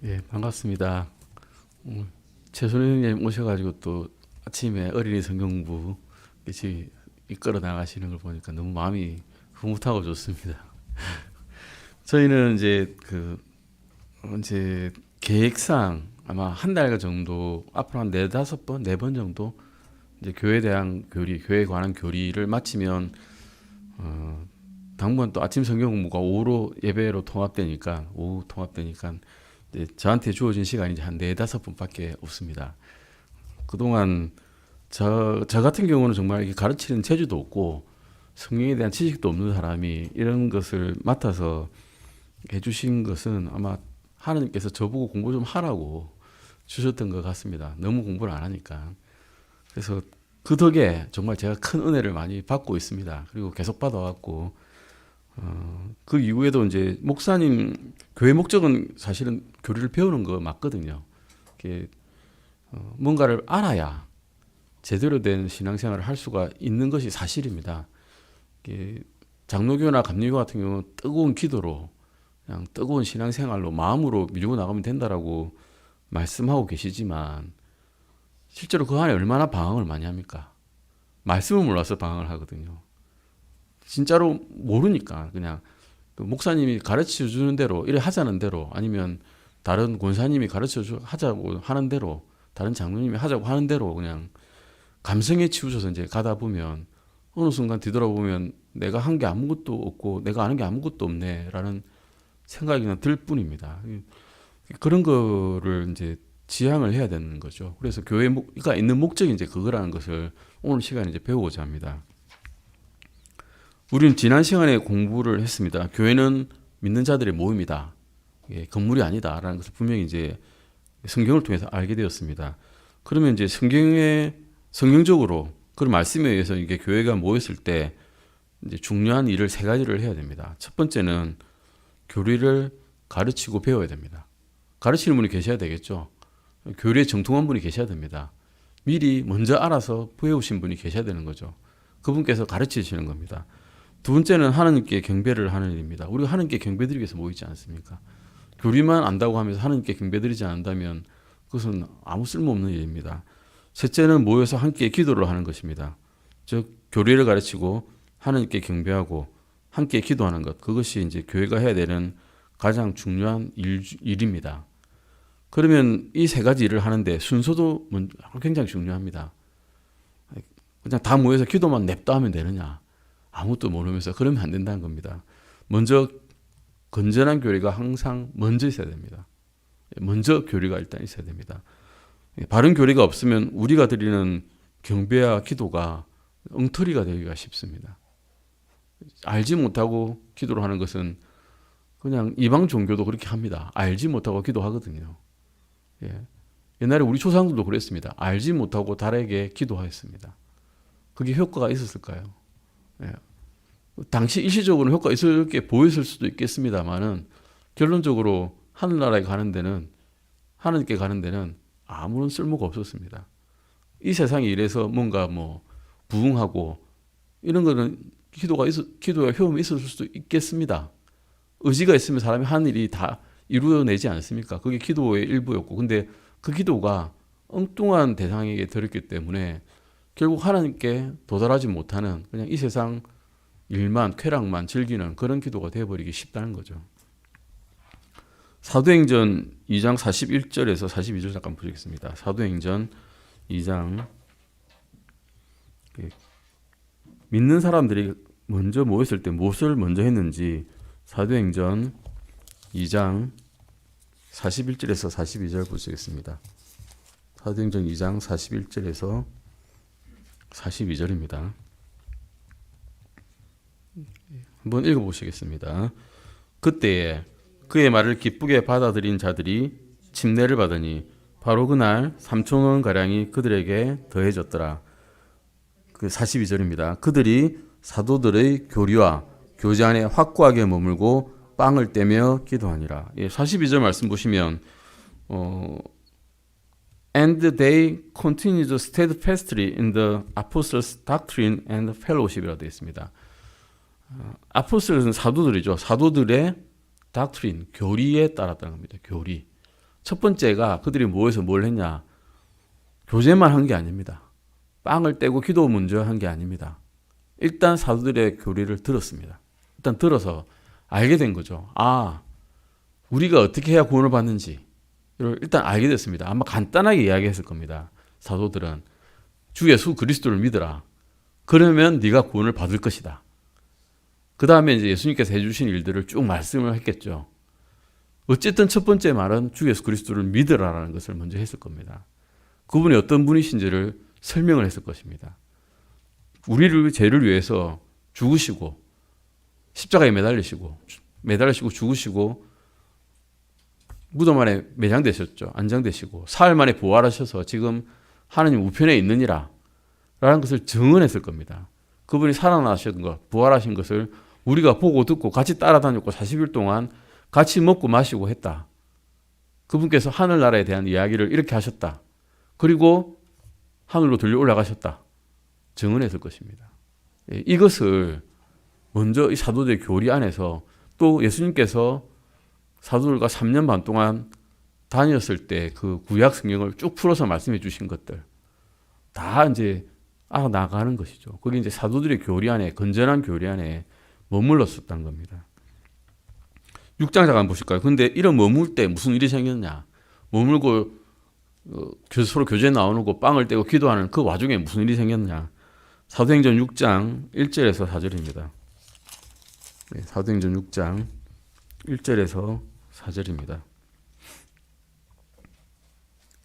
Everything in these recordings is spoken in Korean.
예, 반갑습니다. 최선생님 오셔가지고 또 아침에 어린이 성경부 같이 이끌어 나가시는 걸 보니까 너무 마음이 흐뭇하고 좋습니다. 저희는 이제 계획상 아마 한 달 정도 앞으로 한 네다섯 번, 네 번 정도 이제 교회에 대한 교리, 교회에 관한 교리를 마치면 당분 또 아침 성경 공부가 오후로 예배로 통합되니까 오후 통합되니까 이제 저한테 주어진 시간이 이제 한 네다섯 분밖에 없습니다. 그동안 저 같은 경우는 정말 이렇게 가르치는 재주도 없고 성경에 대한 지식도 없는 사람이 이런 것을 맡아서 해주신 것은 아마 하나님께서 저보고 공부 좀 하라고 주셨던 것 같습니다. 너무 공부를 안 하니까. 그래서 그 덕에 정말 제가 큰 은혜를 많이 받고 있습니다. 그리고 계속 받아왔고, 그 이후에도 이제 목사님, 교회 목적은 사실은 교리를 배우는 거 맞거든요. 이렇게 뭔가를 알아야 제대로 된 신앙생활을 할 수가 있는 것이 사실입니다. 이게 장로교나 감리교 같은 경우는 뜨거운 기도로 그냥 뜨거운 신앙생활로 마음으로 밀고 나가면 된다라고 말씀하고 계시지만 실제로 그 안에 얼마나 방황을 많이 합니까? 말씀을 몰라서 방황을 하거든요. 진짜로 모르니까 그냥 그 목사님이 가르쳐 주는 대로 이래 하자는 대로 아니면 다른 권사님이 하자고 하는 대로 다른 장로님이 하자고 하는 대로 그냥 감성에 치우쳐서 이제 가다 보면 어느 순간 뒤돌아보면 내가 한 게 아무것도 없고 내가 아는 게 아무것도 없네라는 생각이 그냥 들 뿐입니다. 그런 거를 이제 지향을 해야 되는 거죠. 그래서 교회가 있는 목적이 이제 그거라는 것을 오늘 시간에 이제 배우고자 합니다. 우리는 지난 시간에 공부를 했습니다. 교회는 믿는 자들의 모임이다. 예, 건물이 아니다라는 것을 분명히 이제 성경을 통해서 알게 되었습니다. 그러면 이제 성경적으로 그런 말씀에 의해서 이게 교회가 모였을 때 이제 중요한 일을 세 가지를 해야 됩니다. 첫 번째는 교리를 가르치고 배워야 됩니다. 가르치는 분이 계셔야 되겠죠. 교리에 정통한 분이 계셔야 됩니다. 미리 먼저 알아서 배우신 분이 계셔야 되는 거죠. 그분께서 가르치시는 겁니다. 두 번째는 하나님께 경배를 하는 일입니다. 우리가 하나님께 경배드리기 위해서 모이지 않습니까? 교리만 안다고 하면서 하나님께 경배드리지 않는다면 그것은 아무 쓸모없는 일입니다. 셋째는 모여서 함께 기도를 하는 것입니다. 즉 교리를 가르치고 하나님께 경배하고 함께 기도하는 것, 그것이 이제 교회가 해야 되는 가장 중요한 일입니다. 그러면 이 세 가지 일을 하는데 순서도 굉장히 중요합니다. 그냥 다 모여서 기도만 냅다 하면 되느냐? 아무것도 모르면서 그러면 안 된다는 겁니다. 먼저 건전한 교리가 항상 먼저 있어야 됩니다. 먼저 교리가 일단 있어야 됩니다. 바른 교리가 없으면 우리가 드리는 경배와 기도가 엉터리가 되기가 쉽습니다. 알지 못하고 기도를 하는 것은 그냥 이방 종교도 그렇게 합니다. 알지 못하고 기도하거든요. 예. 옛날에 우리 조상들도 그랬습니다. 알지 못하고 달에게 기도하였습니다. 그게 효과가 있었을까요? 예. 당시 일시적으로는 효과가 있게 보였을 수도 있겠습니다만은 결론적으로 하늘나라에 가는 데는 하나님께 가는 데는 아무런 쓸모가 없었습니다. 이 세상이 이래서 뭔가 부흥하고 이런 거는 기도가 효험이 있었을 수도 있겠습니다. 의지가 있으면 사람이 하는 일이 다 이루어내지 않습니까? 그게 기도의 일부였고, 근데 그 기도가 엉뚱한 대상에게 들었기 때문에 결국 하나님께 도달하지 못하는 그냥 이 세상 일만, 쾌락만 즐기는 그런 기도가 되어버리기 쉽다는 거죠. 사도행전 2장 41절에서 42절 잠깐 보시겠습니다. 사도행전 2장 믿는 사람들이 먼저 모였을 때 무엇을 먼저 했는지 사도행전 2장 41절에서 42절 보시겠습니다. 사도행전 2장 41절에서 42절입니다. 한번 읽어보시겠습니다. 그때에 그의 말을 기쁘게 받아들인 자들이 침례를 받으니 바로 그날 3,000원가량이 그들에게 더해졌더라. 그 42절입니다. 그들이 사도들의 교리와 교제 안에 확고하게 머물고 빵을 떼며 기도하니라. 42절 말씀 보시면 And they continued steadfastly in the apostles' doctrine and fellowship이라고 되어 있습니다. 아포스톨은 사도들이죠. 사도들의 doctrine, 교리에 따랐다는 겁니다. 교리. 첫 번째가 그들이 모여서 뭘 했냐? 교제만 한 게 아닙니다. 빵을 떼고 기도 먼저 한 게 아닙니다. 일단 사도들의 교리를 들었습니다. 일단 들어서 알게 된 거죠. 아, 우리가 어떻게 해야 구원을 받는지 일단 알게 됐습니다. 아마 간단하게 이야기했을 겁니다. 사도들은 주 예수 그리스도를 믿어라. 그러면 네가 구원을 받을 것이다. 그 다음에 이제 예수님께서 해주신 일들을 쭉 말씀을 했겠죠. 어쨌든 첫 번째 말은 주 예수 그리스도를 믿으라라는 것을 먼저 했을 겁니다. 그분이 어떤 분이신지를 설명을 했을 것입니다. 우리를 죄를 위해서 죽으시고 십자가에 매달리시고 죽으시고 무덤 안에 매장되셨죠. 안장되시고 사흘 만에 부활하셔서 지금 하나님 우편에 있느니라 라는 것을 증언했을 겁니다. 그분이 살아나신 것, 부활하신 것을 우리가 보고 듣고 같이 따라다녔고 40일 동안 같이 먹고 마시고 했다. 그분께서 하늘나라에 대한 이야기를 이렇게 하셨다. 그리고 하늘로 들려 올라가셨다. 증언했을 것입니다. 이것을 먼저 이 사도들의 교리 안에서 또 예수님께서 사도들과 3년 반 동안 다녔을 때 그 구약 성경을 쭉 풀어서 말씀해 주신 것들 다 이제 알아나가는 것이죠. 그게 이제 사도들의 교리 안에, 건전한 교리 안에 머물렀었다는 겁니다. 6장 잠깐 보실까요? 근데 이런 머물 때 무슨 일이 생겼냐? 머물고 서로 교제 나누고 빵을 떼고 기도하는 그 와중에 무슨 일이 생겼냐? 사도행전 6장 1절에서 4절입니다. 네, 사도행전 6장 1절에서 4절입니다.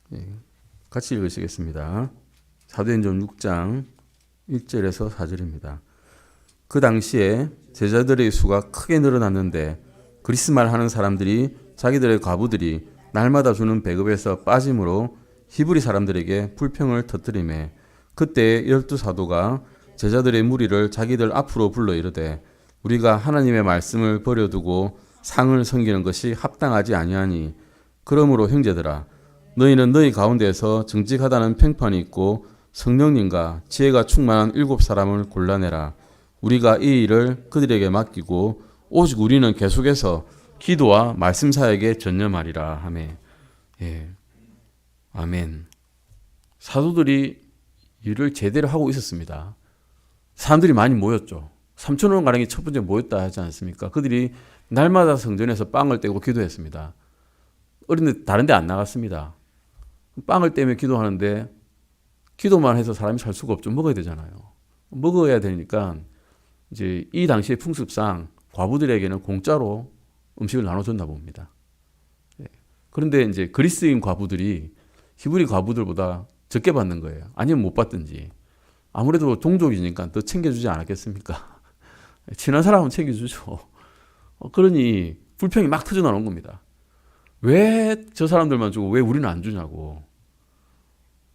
네, 같이 읽으시겠습니다. 사도행전 6장 1절에서 4절입니다. 그 당시에 제자들의 수가 크게 늘어났는데 그리스말 하는 사람들이 자기들의 과부들이 날마다 주는 배급에서 빠짐으로 히브리 사람들에게 불평을 터뜨리매 그때 12사도가 제자들의 무리를 자기들 앞으로 불러 이르되 우리가 하나님의 말씀을 버려두고 상을 섬기는 것이 합당하지 아니하니 그러므로 형제들아 너희는 너희 가운데에서 정직하다는 평판이 있고 성령님과 지혜가 충만한 7사람을 골라내라. 우리가 이 일을 그들에게 맡기고 오직 우리는 계속해서 기도와 말씀 사역에 전념하리라 하매. 예. 아멘. 사도들이 일을 제대로 하고 있었습니다. 사람들이 많이 모였죠. 3,000원 가량이 첫 번째 모였다 하지 않습니까? 그들이 날마다 성전에서 빵을 떼고 기도했습니다. 그런데 다른 데 안 나갔습니다. 빵을 떼며 기도하는데 기도만 해서 사람이 살 수가 없죠. 먹어야 되잖아요. 먹어야 되니까 이제 이 당시의 풍습상 과부들에게는 공짜로 음식을 나눠줬나 봅니다. 그런데 이제 그리스인 과부들이 히브리 과부들보다 적게 받는 거예요. 아니면 못 받든지. 아무래도 종족이니까 더 챙겨주지 않았겠습니까? 친한 사람은 챙겨주죠. 그러니 불평이 막 터져나오는 겁니다. 왜 저 사람들만 주고 왜 우리는 안 주냐고.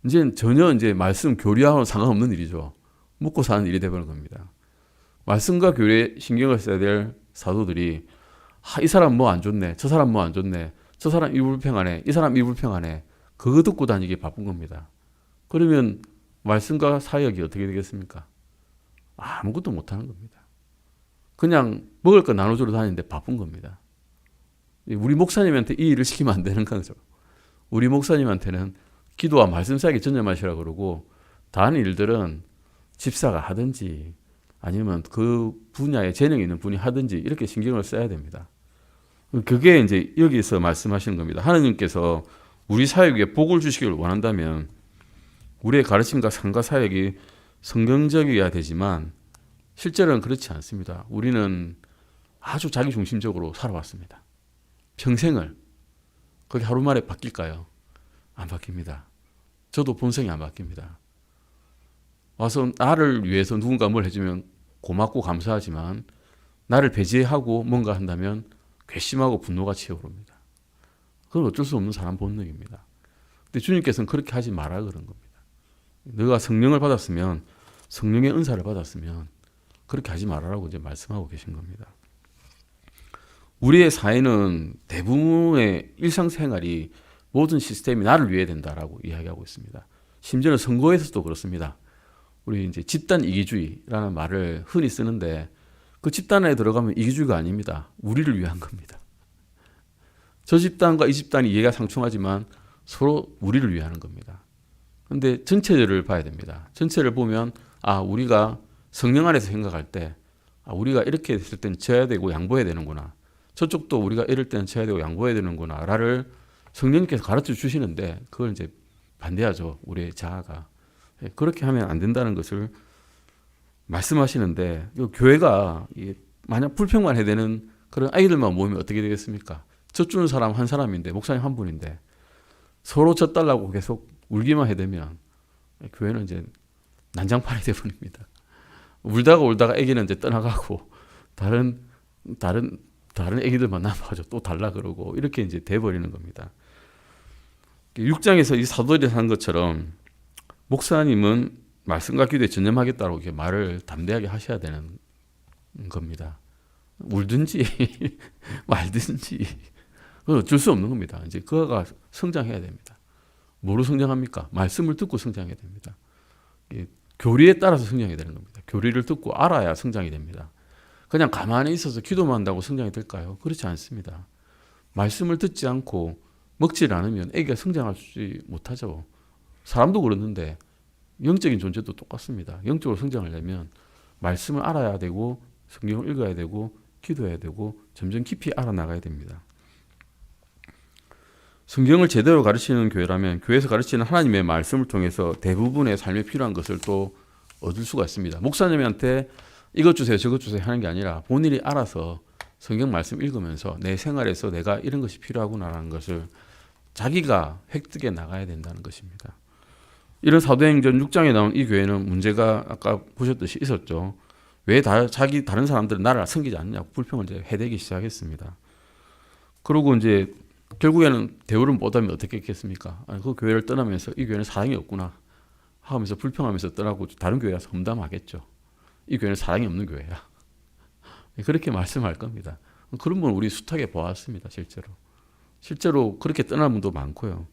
이제 전혀 이제 말씀 교리와는 상관없는 일이죠. 먹고 사는 일이 되버린 겁니다. 말씀과 교리에 신경을 써야 될 사도들이 이 사람 뭐 안 좋네. 저 사람 뭐 안 좋네. 저 사람 이 불평하네. 이 사람 이 불평하네. 그거 듣고 다니기 바쁜 겁니다. 그러면 말씀과 사역이 어떻게 되겠습니까? 아무것도 못하는 겁니다. 그냥 먹을 거 나눠주러 다니는데 바쁜 겁니다. 우리 목사님한테 이 일을 시키면 안 되는 거죠. 우리 목사님한테는 기도와 말씀 사역에 전념하시라고 그러고 다른 일들은 집사가 하든지 아니면 그 분야에 재능이 있는 분이 하든지 이렇게 신경을 써야 됩니다. 그게 이제 여기서 말씀하시는 겁니다. 하나님께서 우리 사역에 복을 주시기를 원한다면 우리의 가르침과 삶과 사역이 성경적이어야 되지만 실제로는 그렇지 않습니다. 우리는 아주 자기중심적으로 살아왔습니다. 평생을. 그게 하루 만에 바뀔까요? 안 바뀝니다. 저도 본성이 안 바뀝니다. 와서 나를 위해서 누군가 뭘 해주면 고맙고 감사하지만 나를 배제하고 뭔가 한다면 괘씸하고 분노가 치어오릅니다. 그건 어쩔 수 없는 사람 본능입니다. 근데 주님께서는 그렇게 하지 말아 그런 겁니다. 너가 성령을 받았으면 성령의 은사를 받았으면 그렇게 하지 말아라고 이제 말씀하고 계신 겁니다. 우리의 사회는 대부분의 일상생활이 모든 시스템이 나를 위해 된다라고 이야기하고 있습니다. 심지어는 선거에서도 그렇습니다. 우리 이제 집단 이기주의라는 말을 흔히 쓰는데 그 집단에 들어가면 이기주의가 아닙니다. 우리를 위한 겁니다. 저 집단과 이 집단이 이해가 상충하지만 서로 우리를 위하는 겁니다. 근데 전체를 봐야 됩니다. 전체를 보면 우리가 성령 안에서 생각할 때 우리가 이렇게 됐을 때는 져야 되고 양보해야 되는구나. 저쪽도 우리가 이럴 때는 져야 되고 양보해야 되는구나 라를 성령님께서 가르쳐 주시는데 그걸 이제 반대하죠. 우리의 자아가. 그렇게 하면 안 된다는 것을 말씀하시는데 교회가 만약 불평만 해야 되는 그런 아이들만 모이면 어떻게 되겠습니까? 젖주는 사람 한 사람인데 목사님 한 분인데 서로 젖달라고 계속 울기만 해대면 교회는 이제 난장판이 되어버립니다. 울다가 애기는 이제 떠나가고 다른 애기들만 남아가지고 또 달라 그러고 이렇게 이제 돼버리는 겁니다. 6장에서 이 사도들이 한 것처럼 목사님은 말씀과 기도에 전념하겠다고 이렇게 말을 담대하게 하셔야 되는 겁니다. 울든지 말든지 그건 어쩔 수 없는 겁니다. 이제 그가 성장해야 됩니다. 뭐로 성장합니까? 말씀을 듣고 성장해야 됩니다. 교리에 따라서 성장해야 되는 겁니다. 교리를 듣고 알아야 성장이 됩니다. 그냥 가만히 있어서 기도만 한다고 성장이 될까요? 그렇지 않습니다. 말씀을 듣지 않고 먹지 않으면 애기가 성장하지 못하죠. 사람도 그렇는데 영적인 존재도 똑같습니다. 영적으로 성장하려면 말씀을 알아야 되고 성경을 읽어야 되고 기도해야 되고 점점 깊이 알아나가야 됩니다. 성경을 제대로 가르치는 교회라면 교회에서 가르치는 하나님의 말씀을 통해서 대부분의 삶에 필요한 것을 또 얻을 수가 있습니다. 목사님한테 이것 주세요 저것 주세요 하는 게 아니라 본인이 알아서 성경 말씀 읽으면서 내 생활에서 내가 이런 것이 필요하구나라는 것을 자기가 획득해 나가야 된다는 것입니다. 이런 사도행전 6장에 나온 이 교회는 문제가 아까 보셨듯이 있었죠. 왜 다른 사람들은 나를 섬기지 않느냐고 불평을 이제 해대기 시작했습니다. 그리고 이제 결국에는 대우를 못하면 어떻게 했겠습니까? 그 교회를 떠나면서 이 교회는 사랑이 없구나 하면서 불평하면서 떠나고 다른 교회 가서 험담하겠죠. 이 교회는 사랑이 없는 교회야. 그렇게 말씀할 겁니다. 그런 분 우리 숱하게 보았습니다. 실제로 그렇게 떠난 분도 많고요.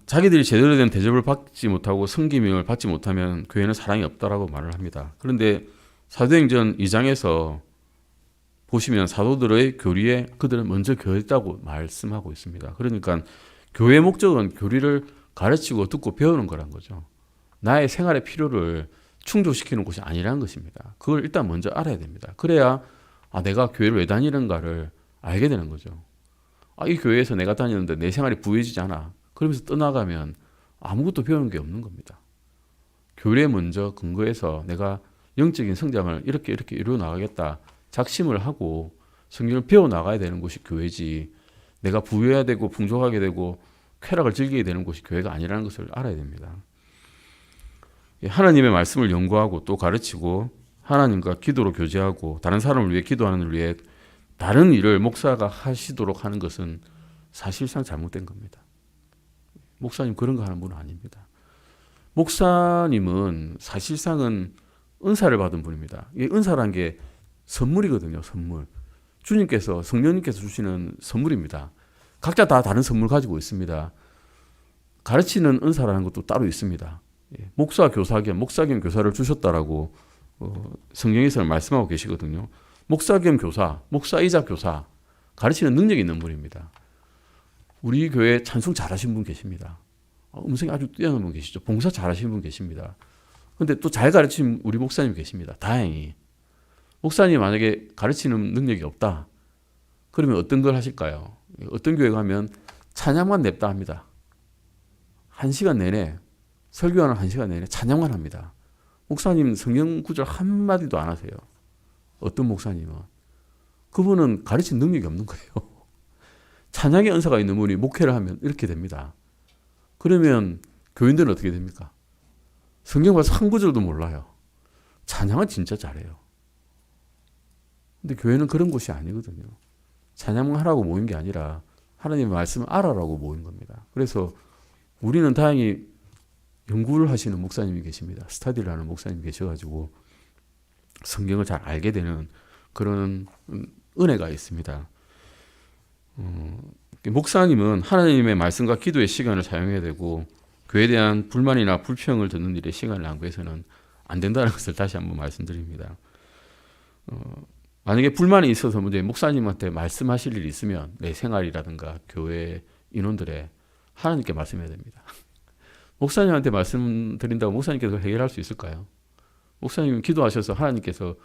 자기들이 제대로 된 대접을 받지 못하고 섬김을 받지 못하면 교회는 사랑이 없다라고 말을 합니다. 그런데 사도행전 2장에서 보시면 사도들의 교리에 그들은 먼저 교회했다고 말씀하고 있습니다. 그러니까 교회의 목적은 교리를 가르치고 듣고 배우는 거란 거죠. 나의 생활의 필요를 충족시키는 곳이 아니라는 것입니다. 그걸 일단 먼저 알아야 됩니다. 그래야 내가 교회를 왜 다니는가를 알게 되는 거죠. 이 교회에서 내가 다니는데 내 생활이 부유해지지 않아. 그러면서 떠나가면 아무것도 배우는 게 없는 겁니다. 교리에 먼저 근거해서 내가 영적인 성장을 이렇게 이루어 나가겠다. 작심을 하고 성경을 배워 나가야 되는 곳이 교회지. 내가 부유해야 되고 풍족하게 되고 쾌락을 즐기게 되는 곳이 교회가 아니라는 것을 알아야 됩니다. 하나님의 말씀을 연구하고 또 가르치고 하나님과 기도로 교제하고 다른 사람을 위해 기도하는 을 위해 다른 일을 목사가 하시도록 하는 것은 사실상 잘못된 겁니다. 목사님 그런 거 하는 분은 아닙니다. 목사님은 사실상은 은사를 받은 분입니다. 이 은사란 게 선물이거든요. 선물. 주님께서 성령님께서 주시는 선물입니다. 각자 다 다른 선물 가지고 있습니다. 가르치는 은사라는 것도 따로 있습니다. 목사 교사 겸 목사 겸 교사를 주셨다라고 성경에서는 말씀하고 계시거든요. 목사 겸 교사, 목사이자 교사, 가르치는 능력이 있는 분입니다. 우리 교회 찬송 잘하신 분 계십니다. 음성이 아주 뛰어난 분 계시죠. 봉사 잘하시는 분 계십니다. 그런데 또 잘 가르치는 우리 목사님 계십니다. 다행히. 목사님 만약에 가르치는 능력이 없다. 그러면 어떤 걸 하실까요? 어떤 교회 가면 찬양만 냅다 합니다. 1시간 내내 설교하는 1시간 내내 찬양만 합니다. 목사님 성경 구절 한마디도 안 하세요. 어떤 목사님은. 그분은 가르칠 능력이 없는 거예요. 찬양의 은사가 있는 분이 목회를 하면 이렇게 됩니다. 그러면 교인들은 어떻게 됩니까? 성경 봐서 한 구절도 몰라요. 찬양은 진짜 잘해요. 근데 교회는 그런 곳이 아니거든요. 찬양하라고 모인 게 아니라 하나님의 말씀을 알아라고 모인 겁니다. 그래서 우리는 다행히 연구를 하시는 목사님이 계십니다. 스타디를 하는 목사님이 계셔가지고 성경을 잘 알게 되는 그런 은혜가 있습니다. 목사님은 하나님의 말씀과 기도의 시간을 사용해야 되고 교회에 대한 불만이나 불평을 듣는 일에 시간을 낭비해서는 안 된다는 것을 다시 한번 말씀드립니다. 만약에 불만이 있어서 이제 목사님한테 말씀하실 일이 있으면 내 생활이라든가 교회 인원들의 하나님께 말씀해야 됩니다. 목사님한테 말씀드린다고 목사님께서 해결할 수 있을까요? 목사님은 기도하셔서 하나님께서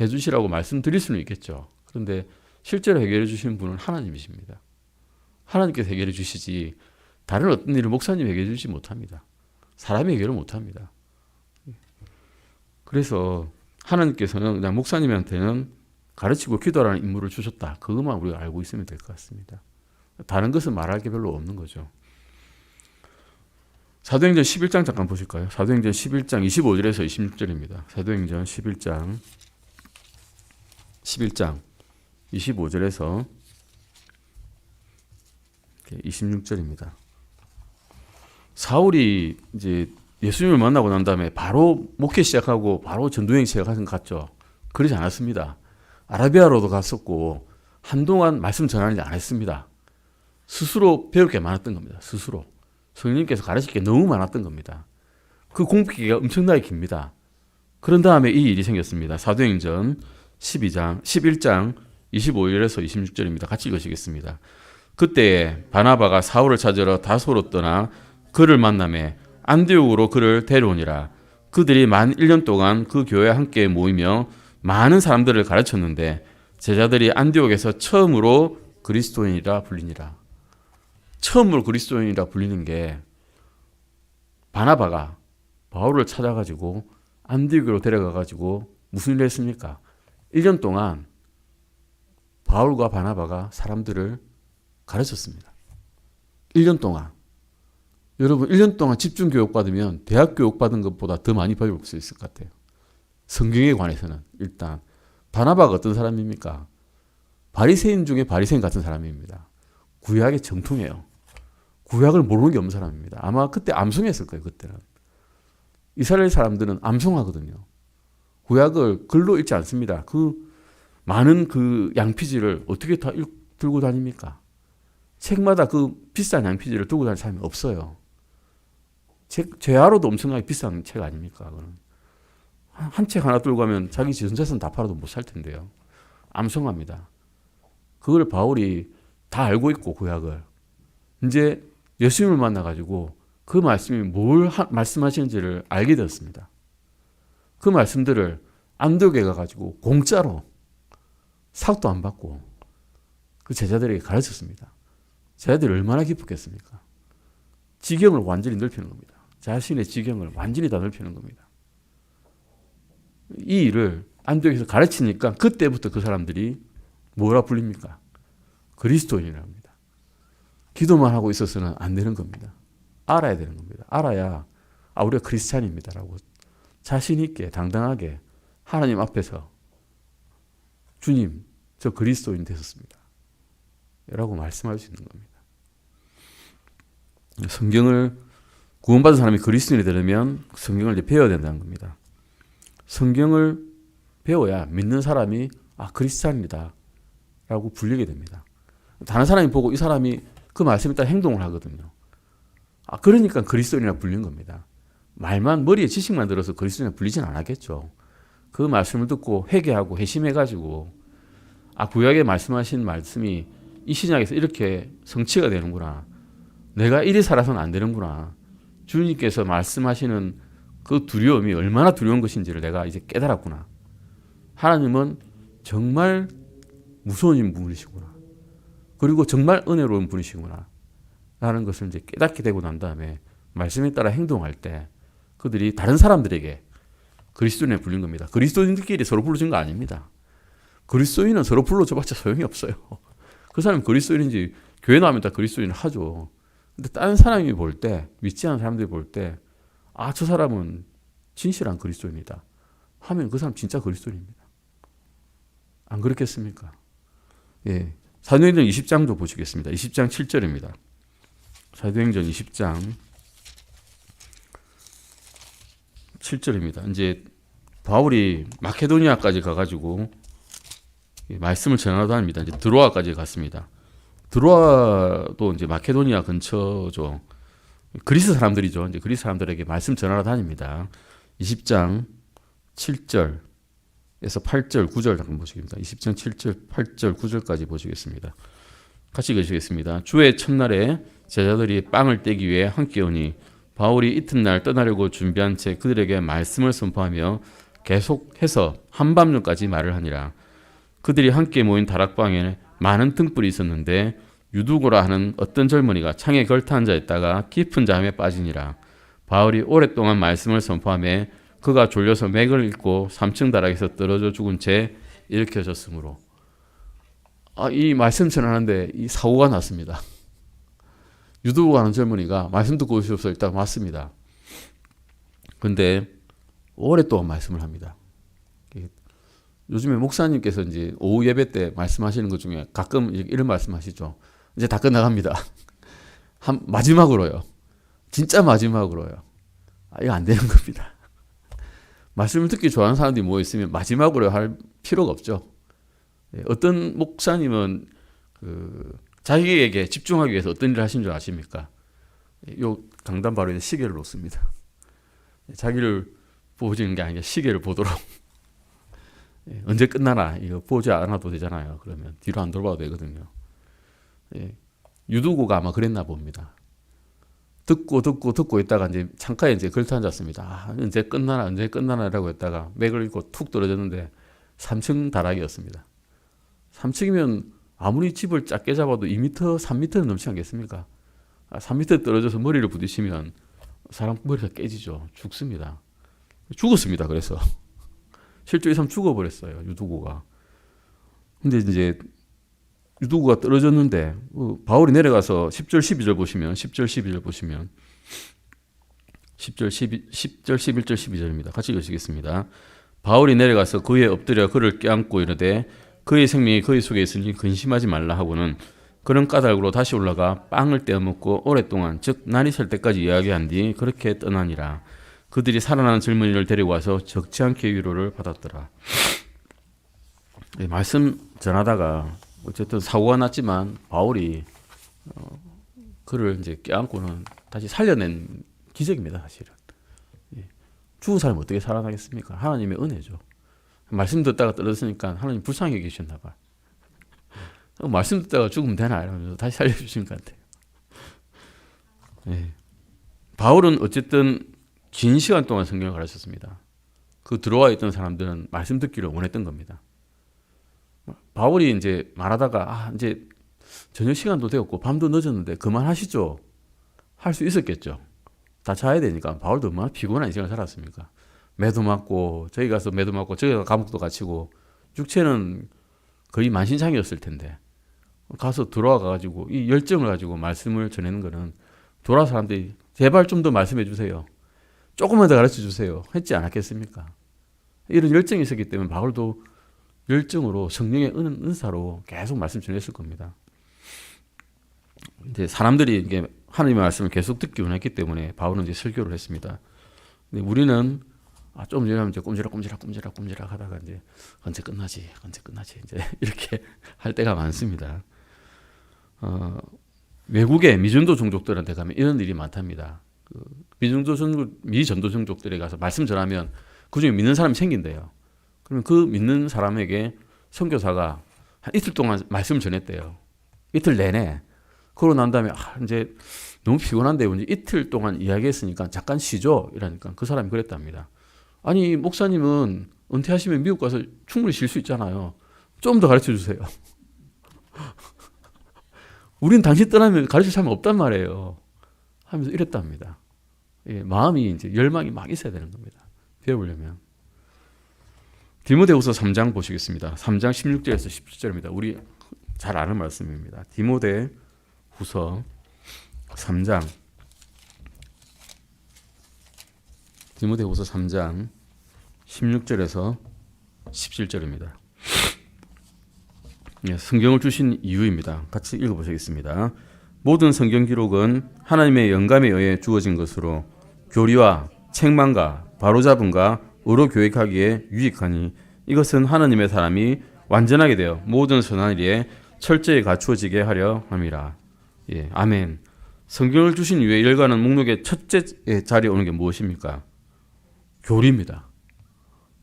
해주시라고 말씀드릴 수는 있겠죠. 그런데 실제로 해결해 주시는 분은 하나님이십니다. 하나님께서 해결해 주시지 다른 어떤 일을 목사님이 해결해 주지 못합니다. 사람이 해결을 못합니다. 그래서 하나님께서는 그냥 목사님한테는 가르치고 기도하라는 임무를 주셨다. 그것만 우리가 알고 있으면 될 것 같습니다. 다른 것은 말할 게 별로 없는 거죠. 사도행전 11장 잠깐 보실까요? 사도행전 11장 25절에서 26절입니다. 사도행전 11장 25절에서 26절입니다. 사울이 이제 예수님을 만나고 난 다음에 바로 목회 시작하고 바로 전도행 시작하신 것 같죠? 그러지 않았습니다. 아라비아로도 갔었고 한동안 말씀 전하는 일 안 했습니다. 스스로 배울 게 많았던 겁니다. 스스로. 성령님께서 가르칠 게 너무 많았던 겁니다. 그 공백기가 엄청나게 깁니다. 그런 다음에 이 일이 생겼습니다. 사도행전 11장 25절에서 26절입니다. 같이 읽으시겠습니다. 그때 바나바가 사울을 찾으러 다소로 떠나 그를 만나매 안디옥으로 그를 데려오니라. 그들이 만 1년 동안 그 교회에 함께 모이며 많은 사람들을 가르쳤는데 제자들이 안디옥에서 처음으로 그리스도인이라 불리니라. 처음으로 그리스도인이라 불리는 게 바나바가 바울을 찾아가지고 안디옥으로 데려가가지고 무슨 일을 했습니까? 1년 동안 바울과 바나바가 사람들을 가르쳤습니다. 1년 동안. 여러분 1년 동안 집중 교육 받으면 대학 교육 받은 것보다 더 많이 배울 수 있을 것 같아요. 성경에 관해서는 일단 바나바가 어떤 사람입니까? 바리새인 중에 바리새인 같은 사람입니다. 구약의 정통이에요. 구약을 모르는 게 없는 사람입니다. 아마 그때 암송했을 거예요. 그때는. 이스라엘 사람들은 암송하거든요. 구약을 글로 읽지 않습니다. 그 많은 그 양피지를 어떻게 다 들고 다닙니까? 책마다 그 비싼 양피지를 들고 다니는 사람이 없어요. 제하로도 엄청나게 비싼 책 아닙니까? 한 책 하나 들고 가면 자기 전재산 다 팔아도 못 살 텐데요. 암송합니다. 그걸 바울이 다 알고 있고 구약을. 이제 예수님을 만나가지고 그 말씀이 뭘 말씀하시는지를 알게 되었습니다. 그 말씀들을 안디옥에 가가지고 공짜로 삭도 안 받고 그 제자들에게 가르쳤습니다. 제자들이 얼마나 기쁘겠습니까? 지경을 완전히 넓히는 겁니다. 자신의 지경을 완전히 다 넓히는 겁니다. 이 일을 안디옥에서 가르치니까 그때부터 그 사람들이 뭐라 불립니까? 그리스도인이라고 합니다. 기도만 하고 있어서는 안 되는 겁니다. 알아야 되는 겁니다. 알아야 우리가 크리스찬입니다라고 자신 있게 당당하게 하나님 앞에서 주님 저 그리스도인 되셨습니다. 라고 말씀할 수 있는 겁니다. 성경을 구원받은 사람이 그리스도인이 되려면 성경을 이제 배워야 된다는 겁니다. 성경을 배워야 믿는 사람이 크리스찬이다 라고 불리게 됩니다. 다른 사람이 보고 이 사람이 그 말씀에 따라 행동을 하거든요. 그러니까 그리스도인이라 불린 겁니다. 말만 머리에 지식만 들어서 그리스도인이라 불리진 않았겠죠. 그 말씀을 듣고 회개하고 회심해가지고 구약에 말씀하신 말씀이 이 신약에서 이렇게 성취가 되는구나. 내가 이리 살아서는 안 되는구나. 주님께서 말씀하시는 그 두려움이 얼마나 두려운 것인지를 내가 이제 깨달았구나. 하나님은 정말 무서운 분이시구나. 그리고 정말 은혜로운 분이시구나. 라는 것을 이제 깨닫게 되고 난 다음에 말씀에 따라 행동할 때 그들이 다른 사람들에게 그리스도인에 불린 겁니다. 그리스도인들끼리 서로 불러준 거 아닙니다. 그리스도인은 서로 불러줘봤자 소용이 없어요. 그 사람이 그리스도인인지 교회 나오면 다 그리스도인을 하죠. 근데 다른 사람이 볼 때, 믿지 않는 사람들이 볼 때, 저 사람은 진실한 그리스도인이다 하면 그 사람 진짜 그리스도인입니다. 안 그렇겠습니까? 예. 사도행전 20장도 보시겠습니다. 20장 7절입니다. 사도행전 20장 7절입니다. 이제 바울이 마케도니아까지 가가지고 말씀을 전하러 다닙니다. 이제 드로아까지 갔습니다. 드로아도 이제 마케도니아 근처죠. 그리스 사람들이죠. 이제 그리스 사람들에게 말씀 전하러 다닙니다. 20장 7절 8절, 9절 잠깐 보시겠습니다. 20장 7절, 8절, 9절까지 보시겠습니다. 같이 읽으시겠습니다. 주의 첫날에 제자들이 빵을 떼기 위해 함께 오니 바울이 이튿날 떠나려고 준비한 채 그들에게 말씀을 선포하며 계속해서 한밤중까지 말을 하니라. 그들이 함께 모인 다락방에 많은 등불이 있었는데 유두고라 하는 어떤 젊은이가 창에 걸터 앉아 있다가 깊은 잠에 빠지니라. 바울이 오랫동안 말씀을 선포하며 그가 졸려서 맥을 잇고 3층 다락에서 떨어져 죽은 채 일으켜졌으므로. 이 말씀 전하는데 이 사고가 났습니다. 유두고 하는 젊은이가 말씀 듣고 오시옵소서 일단 왔습니다. 근데 오랫동안 말씀을 합니다. 요즘에 목사님께서 이제 오후 예배 때 말씀하시는 것 중에 가끔 이런 말씀하시죠. 이제 다 끝나갑니다. 마지막으로요. 진짜 마지막으로요. 이거 안 되는 겁니다. 말씀을 듣기 좋아하는 사람들이 모여 있으면 마지막으로 할 필요가 없죠. 어떤 목사님은 자기에게 집중하기 위해서 어떤 일을 하신 줄 아십니까? 요 강단 바로 시계를 놓습니다. 자기를 보여주는 게 아니라 시계를 보도록. 언제 끝나나 이거 보지 않아도 되잖아요. 그러면 뒤로 안 돌아봐도 되거든요. 유두고가 아마 그랬나 봅니다. 듣고 있다가 이제 창가에 이제 걸터 앉았습니다. 언제 끝나나라고 했다가 맥을 잇고 툭 떨어졌는데 3층 다락이었습니다. 3층이면 아무리 집을 작게 잡아도 2m, 3m는 넘지 않겠습니까? 3m 떨어져서 머리를 부딪히면 사람 머리가 깨지죠. 죽습니다. 죽었습니다. 그래서 실제 이 사람 죽어버렸어요. 유두고가. 근데 이제 유두고가 떨어졌는데 바울이 내려가서 10절 12절 보시면 10절 11절 11절 12절입니다. 같이 읽으시겠습니다. 바울이 내려가서 그에 엎드려 그를 껴안고 이르되 그의 생명이 그의 속에 있으니 근심하지 말라 하고는 그런 까닭으로 다시 올라가 빵을 떼어 먹고 오랫동안 즉 날이 설 때까지 이야기한 뒤 그렇게 떠나니라. 그들이 살아나는 젊은이를 데리고 와서 적지 않게 위로를 받았더라. 말씀 전하다가 어쨌든 사고가 났지만 바울이 그를 이제 껴안고는 다시 살려낸 기적입니다. 사실은 죽은 사람이 어떻게 살아나겠습니까? 하나님의 은혜죠. 말씀 듣다가 떨어졌으니까 하나님 불쌍히 계셨나 봐. 말씀 듣다가 죽으면 되나 이러면서 다시 살려주신 것 같아요. 바울은 어쨌든 긴 시간 동안 성경을 가르쳤습니다. 그 들어와 있던 사람들은 말씀 듣기를 원했던 겁니다. 바울이 이제 말하다가 이제 저녁 시간도 되었고 밤도 늦었는데 그만하시죠. 할 수 있었겠죠. 다 자야 되니까. 바울도 얼마나 피곤한 인생을 살았습니까? 매도 맞고 저기 가서 매도 맞고 저기 가서 감옥도 갇히고 육체는 거의 만신창이었을 텐데 가서 돌아와가지고 이 열정을 가지고 말씀을 전하는 거는 돌아온 사람들이 제발 좀 더 말씀해 주세요. 조금만 더 가르쳐 주세요. 했지 않았겠습니까? 이런 열정이 있었기 때문에 바울도 열정으로 성령의 은사로 계속 말씀 전했을 겁니다. 이제 사람들이 이게 하나님의 말씀을 계속 듣기 원했기 때문에 바울은 이제 설교를 했습니다. 근데 우리는 좀 전에 이제 꼼지락 하다가 이제 언제 끝나지 이제 이렇게 할 때가 많습니다. 외국의 미전도 종족들한테 가면 이런 일이 많답니다. 미전도 종족들에 가서 말씀 전하면 그중에 믿는 사람이 생긴대요. 그러면 그 믿는 사람에게 선교사가 한 이틀 동안 말씀을 전했대요. 이틀 내내. 그러고 난 다음에 이제 너무 피곤한데 이제 이틀 동안 이야기했으니까 잠깐 쉬죠. 이러니까 그 사람이 그랬답니다. 아니 목사님은 은퇴하시면 미국 가서 충분히 쉴 수 있잖아요. 좀 더 가르쳐 주세요. 우린 당신 떠나면 가르칠 사람이 없단 말이에요. 하면서 이랬답니다. 마음이 이제 열망이 막 있어야 되는 겁니다. 배우려면. 디모데후서 3장 보시겠습니다. 3장 16절에서 17절입니다. 우리 잘 아는 말씀입니다. 디모데후서 3장 16절에서 17절입니다. 성경을 주신 이유입니다. 같이 읽어보시겠습니다. 모든 성경 기록은 하나님의 영감에 의해 주어진 것으로 교리와 책망과 바로잡음과 의로 교육하기에 유익하니 이것은 하나님의 사람이 완전하게 되어 모든 선한 일에 철저히 갖추어지게 하려 함이라. 아멘. 성경을 주신 이유에 열가는 목록의 첫째 자리에 오는 게 무엇입니까? 교리입니다.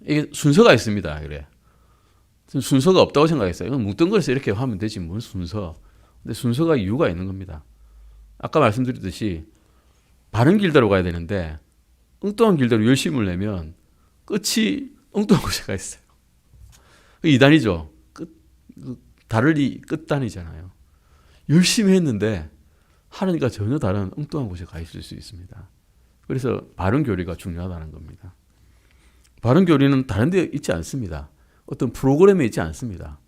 이게 순서가 있습니다. 그래. 순서가 없다고 생각했어요. 이건 뭉뚱그려서 이렇게 하면 되지 뭔 순서. 근데 순서가 이유가 있는 겁니다. 아까 말씀드렸듯이 바른 길대로 가야 되는데 엉뚱한 길대로 열심을 내면 끝이 엉뚱한 곳에 가 있어요. 이단이죠. 다를이 끝단이잖아요. 열심히 했는데 하나님과 전혀 다른 엉뚱한 곳에 가 있을 수 있습니다. 그래서 바른 교리가 중요하다는 겁니다. 바른 교리는 다른 데 있지 않습니다. 어떤 프로그램에 있지 않습니다.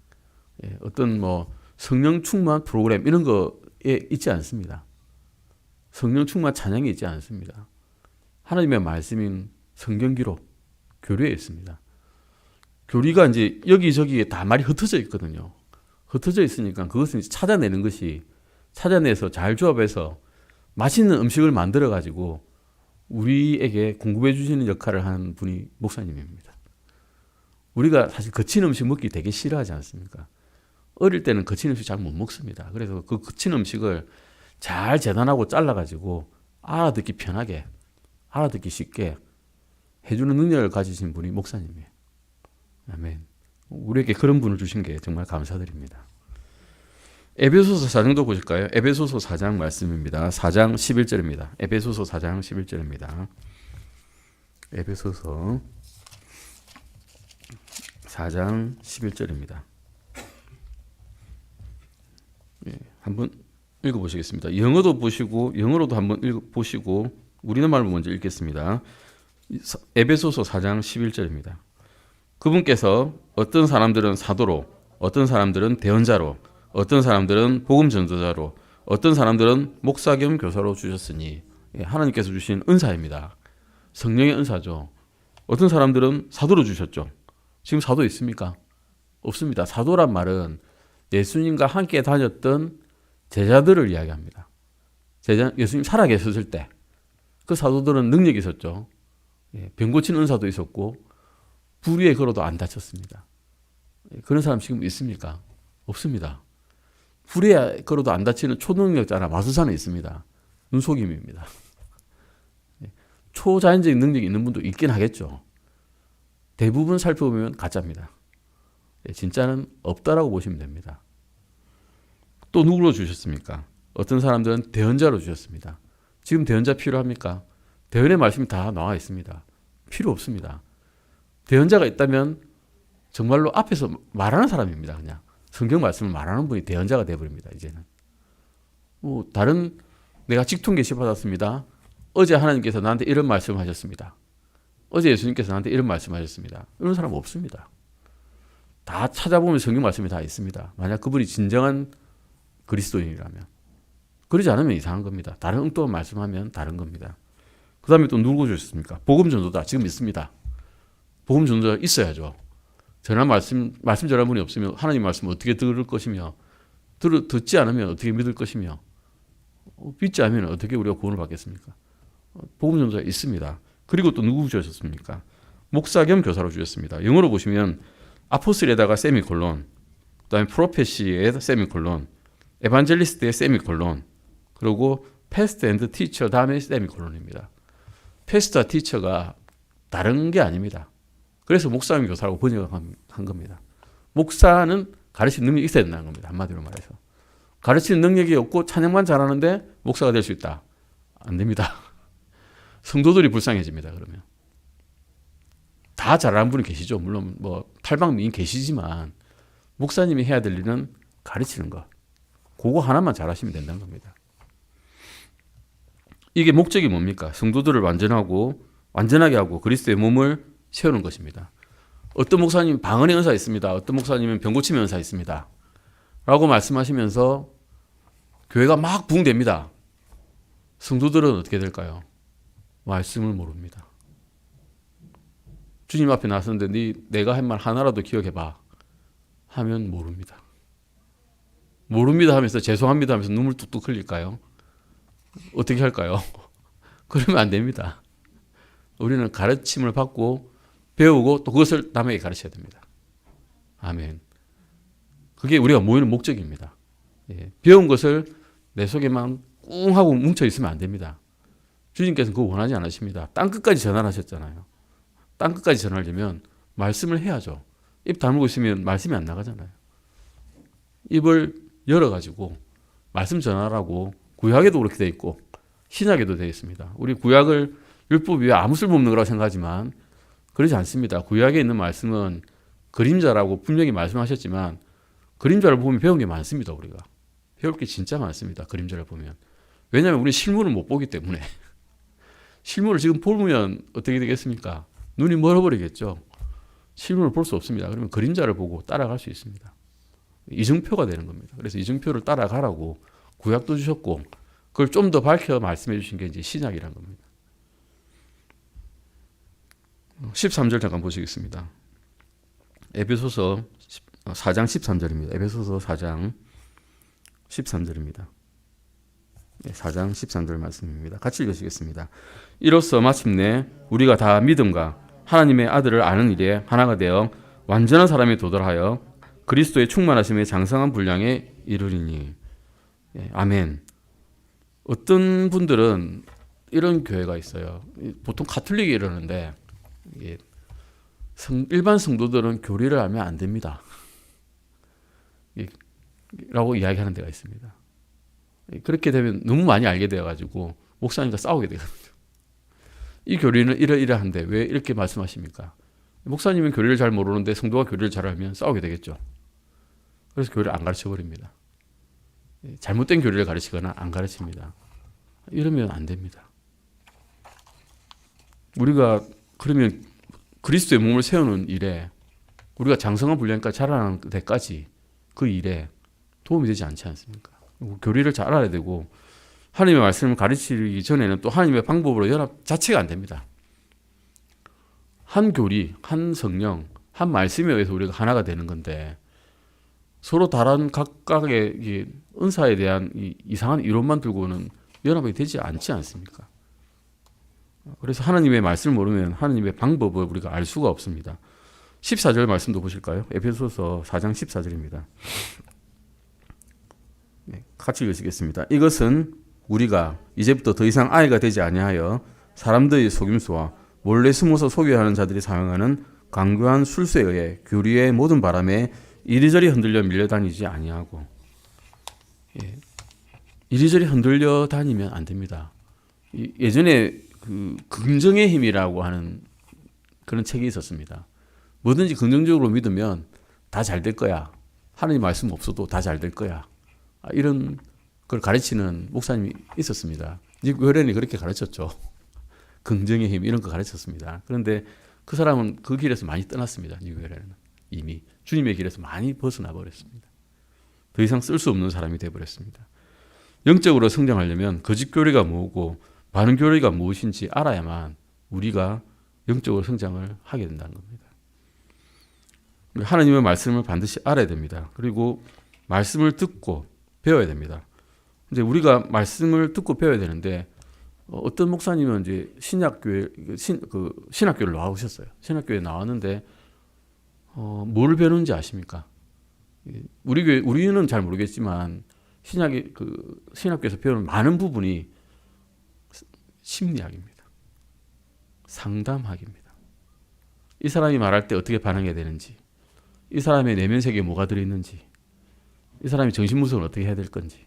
어떤 뭐 성령 충만 프로그램 이런 거에 있지 않습니다. 성령 충만 찬양이 있지 않습니다. 하나님의 말씀인 성경 기록, 교리에 있습니다. 교리가 이제 여기저기에 다 말이 흩어져 있거든요. 흩어져 있으니까 그것을 찾아내는 것이 찾아내서 잘 조합해서 맛있는 음식을 만들어 가지고 우리에게 공급해 주시는 역할을 하는 분이 목사님입니다. 우리가 사실 거친 음식 먹기 되게 싫어하지 않습니까? 어릴 때는 거친 음식 잘 못 먹습니다. 그래서 그 거친 음식을 잘 재단하고 잘라가지고 알아듣기 편하게, 알아듣기 쉽게 해주는 능력을 가지신 분이 목사님이에요. 아멘. 우리에게 그런 분을 주신 게 정말 감사드립니다. 에베소서 4장도 보실까요? 에베소서 4장 말씀입니다. 4장 11절입니다. 에베소서 4장 11절입니다. 에베소서 4장 11절입니다. 한번 읽어보시겠습니다. 영어도 보시고 영어로도 한번 읽어보시고 우리나라말로 먼저 읽겠습니다. 에베소서 4장 11절입니다. 그분께서 어떤 사람들은 사도로, 어떤 사람들은 대언자로, 어떤 사람들은 복음 전도자로, 어떤 사람들은 목사 겸 교사로 주셨으니, 하나님께서 주신 은사입니다. 성령의 은사죠. 어떤 사람들은 사도로 주셨죠. 지금 사도 있습니까? 없습니다. 사도란 말은 예수님과 함께 다녔던 제자들을 이야기합니다. 예수님 살아계셨을 때 그 사도들은 능력이 있었죠. 병 고치는 은사도 있었고 불 위에 걸어도 안 다쳤습니다. 그런 사람 지금 있습니까? 없습니다. 불 위에 걸어도 안 다치는 초능력자나 마술사는 있습니다. 눈속임입니다. 초자연적인 능력이 있는 분도 있긴 하겠죠. 대부분 살펴보면 가짜입니다. 진짜는 없다라고 보시면 됩니다. 또 누구로 주셨습니까? 어떤 사람들은 대언자로 주셨습니다. 지금 대언자 필요합니까? 대언의 말씀이 다 나와 있습니다. 필요 없습니다. 대언자가 있다면 정말로 앞에서 말하는 사람입니다. 그냥 성경 말씀을 말하는 분이 대언자가 되어버립니다. 이제는 다른 내가 직통 계시 받았습니다. 어제 하나님께서 나한테 이런 말씀을 하셨습니다. 어제 예수님께서 나한테 이런 말씀하셨습니다. 이런 사람 없습니다. 다 찾아보면 성경 말씀이 다 있습니다. 만약 그분이 진정한 그리스도인이라면. 그러지 않으면 이상한 겁니다. 다른 엉뚱한 말씀하면 다른 겁니다. 그 다음에 또 누구 주셨습니까? 복음 전도자 지금 있습니다. 복음 전도자 있어야죠. 말씀 전한 분이 없으면 하나님 말씀을 어떻게 들을 것이며 듣지 않으면 어떻게 믿을 것이며 믿지 않으면 어떻게 우리가 구원을 받겠습니까? 복음 전도자 있습니다. 그리고 또 누구 주셨습니까? 목사 겸 교사로 주셨습니다. 영어로 보시면 아포슬에다가 세미콜론, 그다음에 프로페시에 세미콜론, 에반젤리스트의 세미콜론, 그리고 패스트 앤드 티처 다음에 세미콜론입니다. 패스트와 티처가 다른 게 아닙니다. 그래서 목사 겸 교사라고 번역한 겁니다. 목사는 가르치는 능력이 있어야 된다는 겁니다. 한마디로 말해서. 가르치는 능력이 없고 찬양만 잘하는데 목사가 될 수 있다. 안 됩니다. 성도들이 불쌍해집니다. 그러면 다 잘하는 분이 계시죠. 물론 뭐 탈방미인 계시지만 목사님이 해야 될 일은 가르치는 것. 그거 하나만 잘하시면 된다는 겁니다. 이게 목적이 뭡니까? 성도들을 완전하게 하고 그리스도의 몸을 세우는 것입니다. 어떤 목사님은 방언의 은사 있습니다. 어떤 목사님은 병 고침의 은사 있습니다. 라고 말씀하시면서 교회가 막 부흥됩니다. 성도들은 어떻게 될까요? 말씀을 모릅니다. 주님 앞에 나섰는데 내가 한 말 하나라도 기억해봐 하면 모릅니다. 모릅니다 하면서 죄송합니다 하면서 눈물 뚝뚝 흘릴까요? 어떻게 할까요? 그러면 안 됩니다. 우리는 가르침을 받고 배우고 또 그것을 남에게 가르쳐야 됩니다. 아멘. 그게 우리가 모이는 목적입니다. 배운 것을 내 속에만 꿍 하고 뭉쳐 있으면 안 됩니다. 주님께서는 그거 원하지 않으십니다. 땅끝까지 전환하셨잖아요. 땅끝까지 전하려면 말씀을 해야죠. 입 다물고 있으면 말씀이 안 나가잖아요. 입을 열어가지고 말씀 전하라고 구약에도 그렇게 되어 있고 신약에도 되어 있습니다. 우리 구약을 율법 위에 아무 쓸모없는 거라고 생각하지만 그러지 않습니다. 구약에 있는 말씀은 그림자라고 분명히 말씀하셨지만 그림자를 보면 배운 게 많습니다. 우리가 배울 게 진짜 많습니다. 그림자를 보면. 왜냐하면 우리 실물을 못 보기 때문에. 실물을 지금 보면 어떻게 되겠습니까? 눈이 멀어버리겠죠. 실물을 볼 수 없습니다. 그러면 그림자를 보고 따라갈 수 있습니다. 이정표가 되는 겁니다. 그래서 이정표를 따라가라고 구약도 주셨고 그걸 좀 더 밝혀 말씀해 주신 게 이제 신약이라는 겁니다. 13절 잠깐 보시겠습니다. 에베소서 4장 13절입니다. 에베소서 4장 13절입니다. 4장 13절 말씀입니다. 같이 읽으시겠습니다. 이로써 마침내 우리가 다 믿음과 하나님의 아들을 아는 일에 하나가 되어 완전한 사람에 도달하여 그리스도의 충만하심의 장성한 분량에 이르리니. 아멘. 어떤 분들은 이런 교회가 있어요. 보통 가톨릭이 이러는데 일반 성도들은 교리를 알면 안 됩니다. 라고 이야기하는 데가 있습니다. 그렇게 되면 너무 많이 알게 되어가지고 목사님과 싸우게 되거든요. 이 교리는 이러이러한데 왜 이렇게 말씀하십니까? 목사님은 교리를 잘 모르는데 성도가 교리를 잘 알면 싸우게 되겠죠. 그래서 교리를 안 가르쳐버립니다. 잘못된 교리를 가르치거나 안 가르칩니다. 이러면 안 됩니다. 우리가 그러면 그리스도의 몸을 세우는 일에 우리가 장성한 분량까지 자라는 데까지 그 일에 도움이 되지 않지 않습니까? 교리를 잘 알아야 되고 하나님의 말씀을 가르치기 전에는 또 하나님의 방법으로 연합 자체가 안 됩니다. 한 교리, 한 성령, 한 말씀에 의해서 우리가 하나가 되는 건데 서로 다른 각각의 은사에 대한 이상한 이론만 들고는 연합이 되지 않지 않습니까? 그래서 하나님의 말씀을 모르면 하나님의 방법을 우리가 알 수가 없습니다. 14절 말씀도 보실까요? 에베소서 4장 14절입니다. 같이 읽으시겠습니다. 이것은 우리가 이제부터 더 이상 아이가 되지 아니하여 사람들의 속임수와 몰래 숨어서 소개하는 자들이 사용하는 강교한 술수에 의해 교리의 모든 바람에 이리저리 흔들려 밀려다니지 아니하고. 이리저리 흔들려 다니면 안 됩니다. 예전에 그 긍정의 힘이라고 하는 그런 책이 있었습니다. 뭐든지 긍정적으로 믿으면 다 잘 될 거야. 하나님 말씀 없어도 다 잘 될 거야. 이런 걸 가르치는 목사님이 있었습니다. 닉 웨런이 그렇게 가르쳤죠. 긍정의 힘 이런 거 가르쳤습니다. 그런데 그 사람은 그 길에서 많이 떠났습니다. 닉 웨런은 이미 주님의 길에서 많이 벗어나 버렸습니다. 더 이상 쓸 수 없는 사람이 되어버렸습니다. 영적으로 성장하려면 거짓 교리가 뭐고 바른 교리가 무엇인지 알아야만 우리가 영적으로 성장을 하게 된다는 겁니다. 하나님의 말씀을 반드시 알아야 됩니다. 그리고 말씀을 듣고 배워야 됩니다. 이제 우리가 말씀을 듣고 배워야 되는데 어떤 목사님은 이제 신학교를 나오셨어요. 신학교에 나왔는데 뭘 배우는지 아십니까? 우리는 잘 모르겠지만 신학교에서 배우는 많은 부분이 심리학입니다. 상담학입니다. 이 사람이 말할 때 어떻게 반응해야 되는지, 이 사람의 내면 세계에 뭐가 들어있는지, 이 사람이 정신분석을 어떻게 해야 될 건지,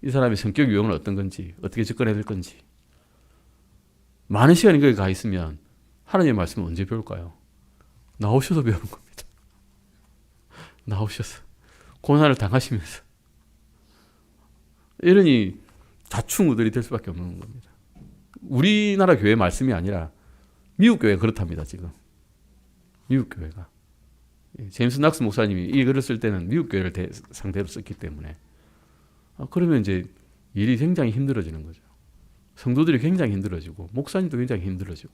이 사람의 성격 유형은 어떤 건지, 어떻게 접근해야 될 건지. 많은 시간이 거기 가 있으면 하나님의 말씀을 언제 배울까요? 나오셔서 배우는 겁니다. 나오셔서. 고난을 당하시면서. 이러니 자충우들이 될 수밖에 없는 겁니다. 우리나라 교회 말씀이 아니라 미국 교회가 그렇답니다. 지금 미국 교회가 제임스 낙스 목사님이 이 글을 쓸 때는 미국 교회를 상대로 썼기 때문에 그러면 이제 일이 굉장히 힘들어지는 거죠. 성도들이 굉장히 힘들어지고 목사님도 굉장히 힘들어지고.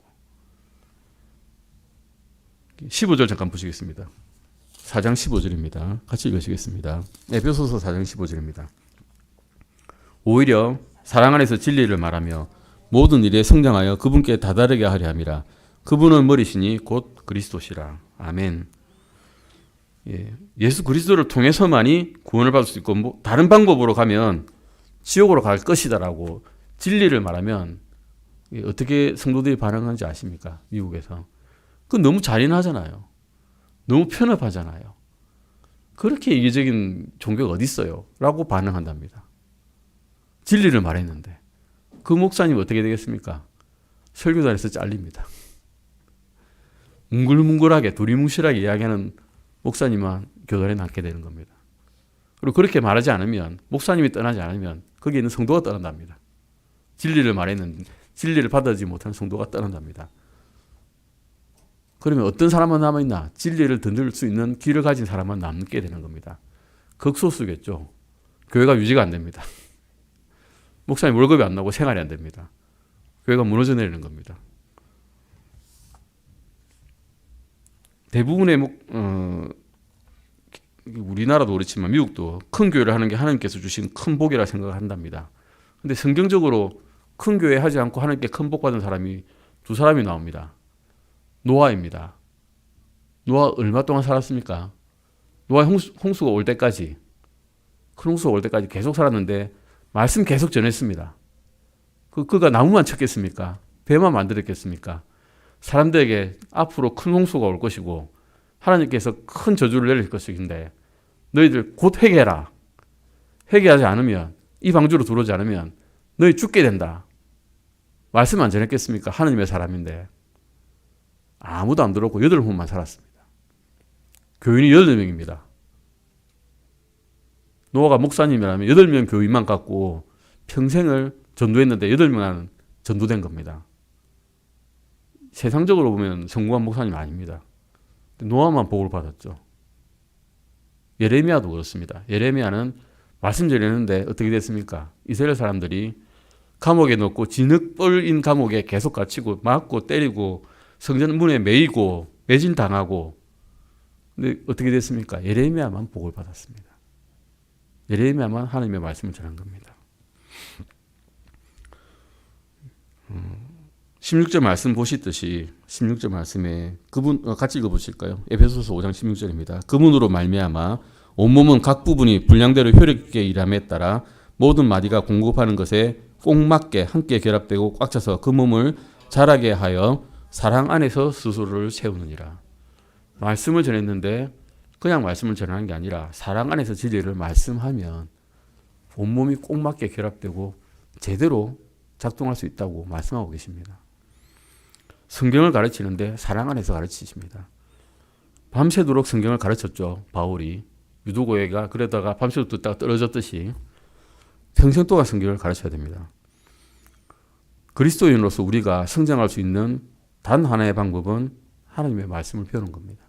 15절 잠깐 보시겠습니다. 4장 15절입니다. 같이 읽으시겠습니다. 에베소서 4장 15절입니다. 오히려 사랑 안에서 진리를 말하며 모든 일에 성장하여 그분께 다다르게 하려 함이라. 그분은 머리시니 곧 그리스도시라. 아멘. 예수 그리스도를 통해서만이 구원을 받을 수 있고 다른 방법으로 가면 지옥으로 갈 것이다라고 진리를 말하면 어떻게 성도들이 반응하는지 아십니까? 미국에서. 그건 너무 잔인하잖아요. 너무 편협하잖아요. 그렇게 이기적인 종교가 어디 있어요? 라고 반응한답니다. 진리를 말했는데 그 목사님 어떻게 되겠습니까? 설교단에서 잘립니다. 뭉글뭉글하게 두리뭉실하게 이야기하는 목사님만 교단에 남게 되는 겁니다. 그리고 그렇게 말하지 않으면, 목사님이 떠나지 않으면 거기에 있는 성도가 떠난답니다. 진리를 말했는데 진리를 받아들이지 못하는 성도가 떠난답니다. 그러면 어떤 사람만 남아있나? 진리를 던질 수 있는 길을 가진 사람만 남게 되는 겁니다. 극소수겠죠. 교회가 유지가 안 됩니다. 목사님 월급이 안 나고 생활이 안 됩니다. 교회가 무너져 내리는 겁니다. 대부분의 우리나라도 그렇지만 미국도 큰 교회를 하는 게 하나님께서 주신 큰 복이라 생각을 한답니다. 근데 성경적으로 큰 교회 하지 않고 하나님께 큰 복 받은 사람이 두 사람이 나옵니다. 노아입니다. 노아 얼마 동안 살았습니까? 노아 홍수가 올 때까지, 큰 홍수가 올 때까지 계속 살았는데 말씀 계속 전했습니다. 그가 나무만 쳤겠습니까? 배만 만들었겠습니까? 사람들에게 앞으로 큰 홍수가 올 것이고 하나님께서 큰 저주를 내릴 것인데 너희들 곧 회개해라. 회개하지 않으면, 이 방주로 들어오지 않으면 너희 죽게 된다. 말씀 안 전했겠습니까? 하나님의 사람인데. 아무도 안 들었고 8명만 살았습니다. 교인이 8명입니다. 노아가 목사님이라면 8명 교인만 갖고 평생을 전도했는데 8명은 전도된 겁니다. 세상적으로 보면 성공한 목사님 아닙니다. 노아만 복을 받았죠. 예레미야도 그렇습니다. 예레미야는 말씀 전했는데 어떻게 됐습니까? 이스라엘 사람들이 감옥에 넣고 진흙벌인 감옥에 계속 갇히고 맞고 때리고 성전 문에 매이고 매진당하고, 근데 어떻게 됐습니까? 예레미야만 복을 받았습니다. 예레미야만 하나님의 말씀을 전한 겁니다. 16절 말씀 보시듯이 16절 말씀에 그분 같이 읽어보실까요? 에베소서 5장 16절입니다. 그분으로 말미암아 온몸은 각 부분이 분량대로 효력있게 일함에 따라 모든 마디가 공급하는 것에 꼭 맞게 함께 결합되고 꽉 차서 그 몸을 자라게 하여 사랑 안에서 스스로를 세우느니라. 말씀을 전했는데 그냥 말씀을 전하는 게 아니라 사랑 안에서 진리를 말씀하면 온몸이 꼭 맞게 결합되고 제대로 작동할 수 있다고 말씀하고 계십니다. 성경을 가르치는데 사랑 안에서 가르치십니다. 밤새도록 성경을 가르쳤죠. 바울이. 유도고회가 그러다가 밤새도록 듣다가 떨어졌듯이 평생 동안 성경을 가르쳐야 됩니다. 그리스도인으로서 우리가 성장할 수 있는 단 하나의 방법은 하나님의 말씀을 배우는 겁니다.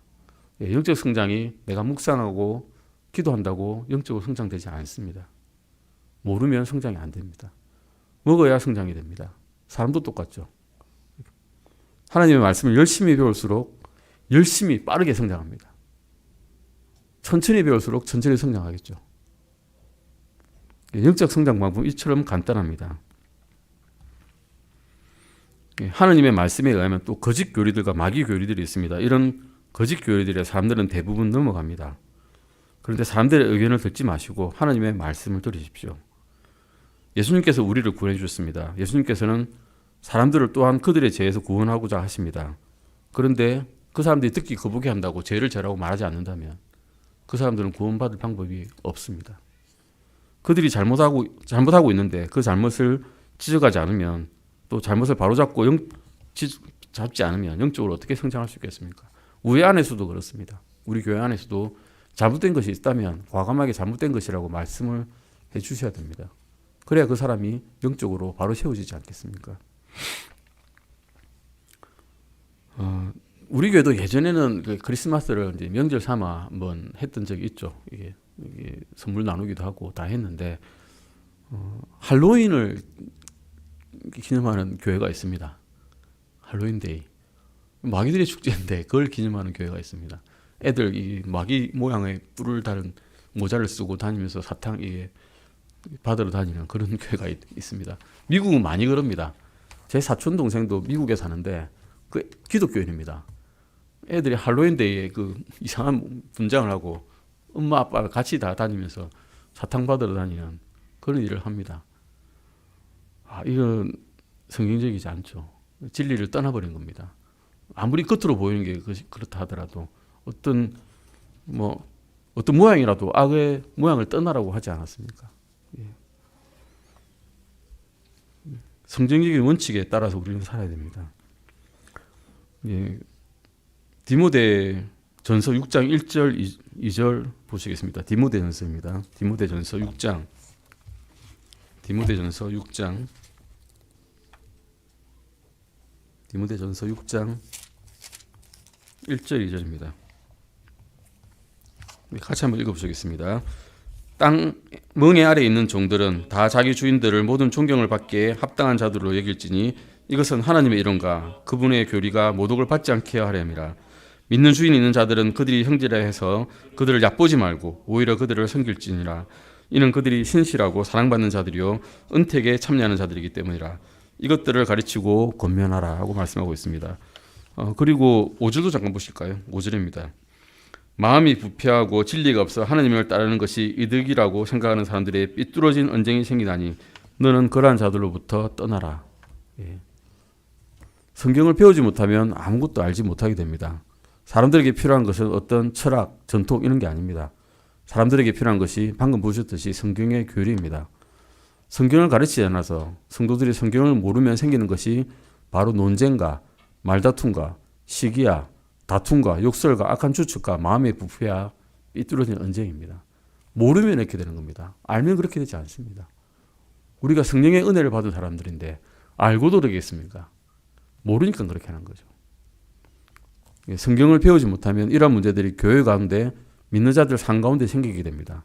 영적 성장이 내가 묵상하고 기도한다고 영적으로 성장되지 않습니다. 모르면 성장이 안 됩니다. 먹어야 성장이 됩니다. 사람도 똑같죠. 하나님의 말씀을 열심히 배울수록 열심히 빠르게 성장합니다. 천천히 배울수록 천천히 성장하겠죠. 영적 성장 방법은 이처럼 간단합니다. 하나님의 말씀에 의하면 또 거짓 교리들과 마귀 교리들이 있습니다. 이런 거짓 교리들에 사람들은 대부분 넘어갑니다. 그런데 사람들의 의견을 듣지 마시고 하나님의 말씀을 들으십시오. 예수님께서 우리를 구원해 주셨습니다. 예수님께서는 사람들을 또한 그들의 죄에서 구원하고자 하십니다. 그런데 그 사람들이 듣기 거부게 한다고 죄를 죄라고 말하지 않는다면 그 사람들은 구원받을 방법이 없습니다. 그들이 잘못하고 있는데 그 잘못을 지적하지 않으면, 또 잘못을 바로잡고 잡지 않으면 영적으로 어떻게 성장할 수 있겠습니까? 우리 안에서도 그렇습니다. 우리 교회 안에서도 잘못된 것이 있다면 과감하게 잘못된 것이라고 말씀을 해 주셔야 됩니다. 그래야 그 사람이 영적으로 바로 세워지지 않겠습니까? 우리 교회도 예전에는 그 크리스마스를 이제 명절 삼아 한번 했던 적이 있죠. 이게 선물 나누기도 하고 다 했는데, 할로윈을 기념하는 교회가 있습니다. 할로윈데이. 마귀들의 축제인데 그걸 기념하는 교회가 있습니다. 애들 이 마귀 모양의 뿔을 달은 모자를 쓰고 다니면서 사탕 받으러 다니는 그런 교회가 있습니다. 미국은 많이 그럽니다. 제 사촌 동생도 미국에 사는데 그 기독교인입니다. 애들이 할로윈데이에 그 이상한 분장을 하고 엄마 아빠가 같이 다 다니면서 사탕 받으러 다니는 그런 일을 합니다. 이건 성경적이지 않죠. 진리를 떠나버린 겁니다. 아무리 겉으로 보이는 게 그렇다 하더라도 어떤 모양이라도 악의 모양을 떠나라고 하지 않았습니까? 예. 성경적인 원칙에 따라서 우리는 살아야 됩니다. 예. 디모데 전서 6장 1절 2절 보시겠습니다. 디모데 전서입니다. 디모데 전서 6장 1절 2절입니다. 같이 한번 읽어보시겠습니다. 땅 멍에 아래 있는 종들은 다 자기 주인들을 모든 존경을 받기에 합당한 자들로 여길지니 이것은 하나님의 이론과 그분의 교리가 모독을 받지 않게 하려 함이라. 믿는 주인 있는 자들은 그들이 형제라 해서 그들을 얕보지 말고 오히려 그들을 섬길지니라. 이는 그들이 신실하고 사랑받는 자들이요 은택에 참여하는 자들이기 때문이라. 이것들을 가르치고 권면하라 하고 말씀하고 있습니다. 그리고 5절도 잠깐 보실까요? 5절입니다. 마음이 부패하고 진리가 없어 하나님을 따르는 것이 이득이라고 생각하는 사람들의 삐뚤어진 언쟁이 생기나니 너는 그러한 자들로부터 떠나라. 예. 성경을 배우지 못하면 아무것도 알지 못하게 됩니다. 사람들에게 필요한 것은 어떤 철학, 전통 이런 게 아닙니다. 사람들에게 필요한 것이 방금 보셨듯이 성경의 교리입니다. 성경을 가르치지 않아서 성도들이 성경을 모르면 생기는 것이 바로 논쟁과 말다툼과 시기와 다툼과 욕설과 악한 추측과 마음의 부패와 삐뚤어진 언쟁입니다. 모르면 이렇게 되는 겁니다. 알면 그렇게 되지 않습니다. 우리가 성령의 은혜를 받은 사람들인데 알고도 그러겠습니까? 모르니까 그렇게 하는 거죠. 성경을 배우지 못하면 이러한 문제들이 교회 가운데 믿는 자들 상 가운데 생기게 됩니다.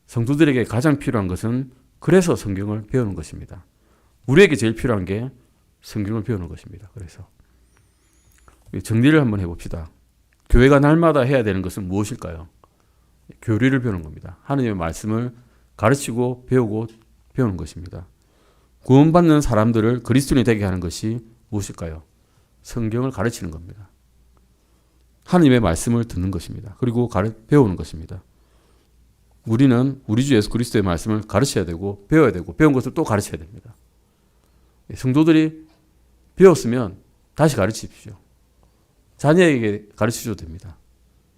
성도들에게 가장 필요한 것은 그래서 성경을 배우는 것입니다. 우리에게 제일 필요한 게 성경을 배우는 것입니다. 그래서 정리를 한번 해봅시다. 교회가 날마다 해야 되는 것은 무엇일까요? 교리를 배우는 겁니다. 하나님의 말씀을 가르치고 배우고 배우는 것입니다. 구원받는 사람들을 그리스도인이 되게 하는 것이 무엇일까요? 성경을 가르치는 겁니다. 하나님의 말씀을 듣는 것입니다. 그리고 배우는 것입니다. 우리는 우리 주 예수 그리스도의 말씀을 가르쳐야 되고 배워야 되고 배운 것을 또 가르쳐야 됩니다. 성도들이 배웠으면 다시 가르치십시오. 자녀에게 가르쳐줘도 됩니다.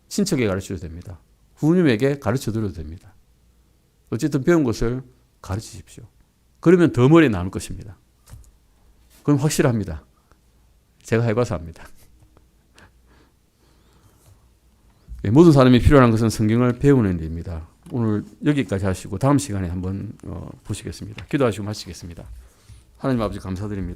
친척에게 가르쳐줘도 됩니다. 부모님에게 가르쳐드려도 됩니다. 어쨌든 배운 것을 가르치십시오. 그러면 더 머리에 남을 것입니다. 그건 확실합니다. 제가 해봐서 압니다. 모든 사람이 필요한 것은 성경을 배우는 일입니다. 오늘 여기까지 하시고 다음 시간에 한번 보시겠습니다. 기도하시고 마치겠습니다. 하나님 아버지 감사드립니다.